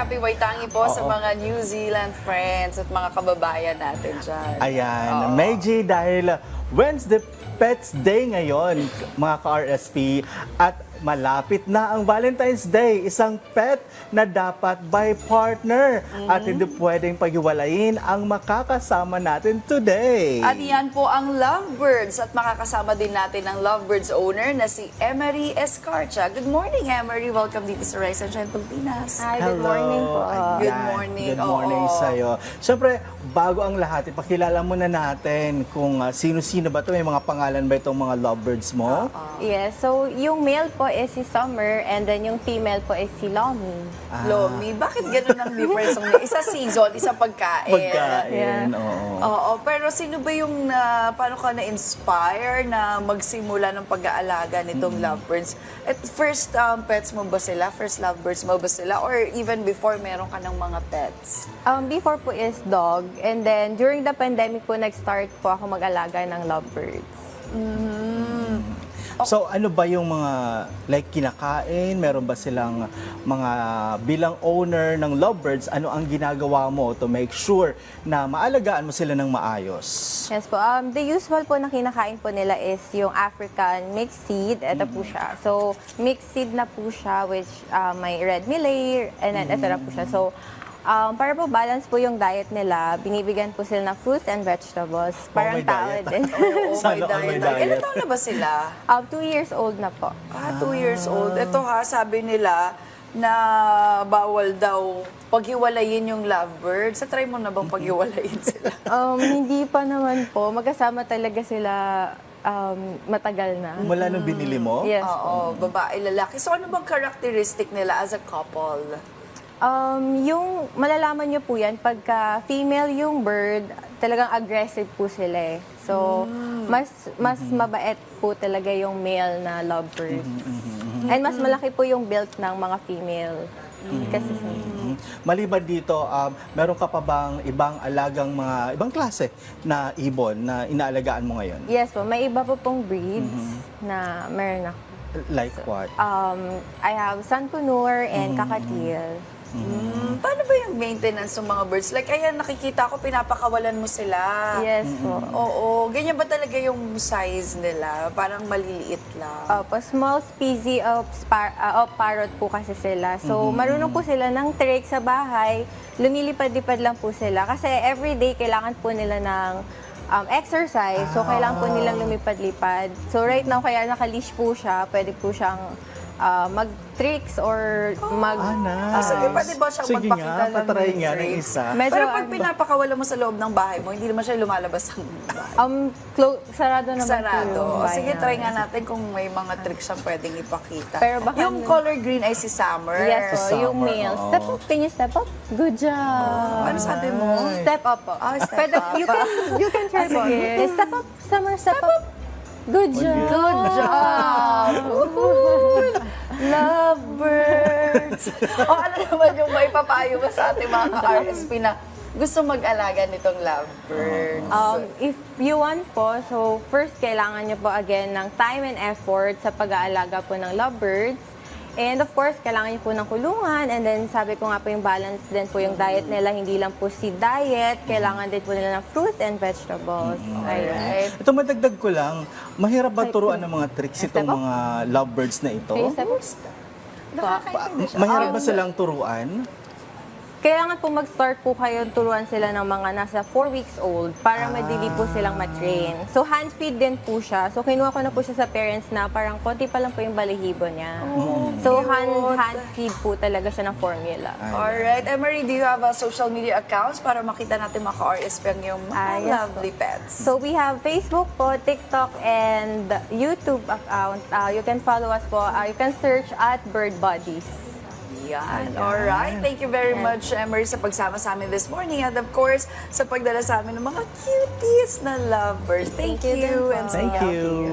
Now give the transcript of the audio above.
happy Waitangi po sa mga New Zealand friends at mga kababayan natin dyan. Ayan, Meiji, dahil Wednesday Pets Day ngayon, mga ka-RSP, at malapit na ang Valentine's Day, isang pet na dapat by partner at hindi pwedeng paghiwalayin ang makakasama natin today. At yan po ang Lovebirds at makakasama din natin ang Lovebirds owner na si Emery Escarcha. Good morning, Emery. Welcome dito sa Rise and Shine Pilipinas. Hi, good morning po. Ayan. Good morning. Good morning Oo. sa'yo. Siyempre, bago ang lahat, ipakilala muna natin kung sino-sino ba ito, may mga pangalan ba itong mga lovebirds mo? Yes, so yung male po is si Summer and then yung female po is si Lomi. Lomi, bakit ganun ang difference? Isa season, isa pagkain. Pagkain, Yeah. oo. Oo, pero sino ba yung paano ka na-inspire na magsimula ng pag-aalaga nitong lovebirds? At first pets mo ba sila? First lovebirds mo ba sila? Or even before meron ka ng mga pets? Before po is dog and then during the pandemic po nag-start po ako mag-alaga ng lovebirds. So ano ba yung mga like kinakain? Meron ba silang mga bilang owner ng lovebirds, ano ang ginagawa mo to make sure na maalagaan mo sila ng maayos? Yes po, the usual po na kinakain po nila is yung African mixed seed. Ito po siya. So mixed seed na po siya which may red millet and then ito na po siya. So para po balance po yung diet nila, binibigyan po sila ng fruits and vegetables. Parang may tao diet. din. Oo, Sana all may diet. Ilan taon na ba sila? 2 years old na po. 2 years old. Ito ha, sabi nila na bawal daw paghiwalayin yung lovebirds. Sa try mo na bang paghiwalayin sila? Hindi pa naman po. Magkasama talaga sila matagal na. Mula nung binili mo? Yes po. Oo, babae, lalaki. So ano bang characteristic nila as a couple? Yung malalaman nyo po yan, pagka female yung bird, talagang aggressive po sila eh. So, mas mabait po talaga yung male na lovebird. And mas malaki po yung build ng mga female. Kasi Maliban dito, meron ka pa bang ibang alagang ibang klase na ibon na inaalagaan mo ngayon? yes po, may iba po pong breeds na meron ako. Like what? I have Sankunur and Kakatil. Paano ba yung maintenance ng mga birds? Like, ayan, nakikita ko, pinapakawalan mo sila. Yes po. Oo, ganyan ba talaga yung size nila? Parang maliliit lang. Small species of parrot po kasi sila. So, marunong po sila ng trick sa bahay. Lumilipad-lipad lang po sila. Kasi everyday kailangan po nila ng exercise. So, kailangan po nilang lumipad-lipad. So, right now, kaya naka-leash po siya. Pwede po siyang mag-tricks or mag... Nice. Sige, pwede ba siyang Sige magpakita nga, ng patry nga ng tricks? isa. Medyo Pero pag pinapakawala mo sa loob ng bahay mo, hindi naman siya lumalabas ng bahay. sarado naman po Sarado. yung O, bahay sige, namin. try nga natin kung may mga tricks siyang pwedeng ipakita. Pero baka yung color green ay si Summer. Yes po, Summer, yung male. oo. Step up, can you step up? Good job. Ano sabi mo? Step up po. Step Pwede, up. You can try po. sige. Step up, Summer, step up. Good job. Good job! Lovebirds! O ano naman yung may papayo mo sa ating mga ka-RSP na gusto mag-alaga nitong lovebirds? If you want po, so first kailangan nyo po again ng time and effort sa pag-aalaga po ng lovebirds. And of course, kailangan nyo po ng kulungan. And then sabi ko nga po yung balance din po yung diet nila. Hindi lang po si diet. Kailangan din po nila ng fruits and vegetables. Ayun. Right? Ito madagdag ko lang, mahirap ba turuan ng mga tricks itong Step up. mga lovebirds na ito? Okay, step up. Nakakaintindi siya. Mahirap ba silang turuan? Kailangan po mag-start po kayo, turuan sila ng mga nasa 4 weeks old para madili po silang matrain. So hand feed din po siya. So kinuha ko na po siya sa parents na parang konti pa lang po yung balahibo niya. So hand feed po talaga siya ng formula. Alright. Emery, do you have a social media accounts para makita natin mga ka-RSP ang yung mga Yes lovely pets? So we have Facebook po, TikTok, and YouTube account. You can follow us po. You can search at Bird Buddies. Yan. Alright. Thank you very much, Emery, sa pagsama sa amin this morning. And of course, sa pagdala sa amin ng mga cuties na lovebirds. Thank Thank you din you. po. And Thank stay you. healthy.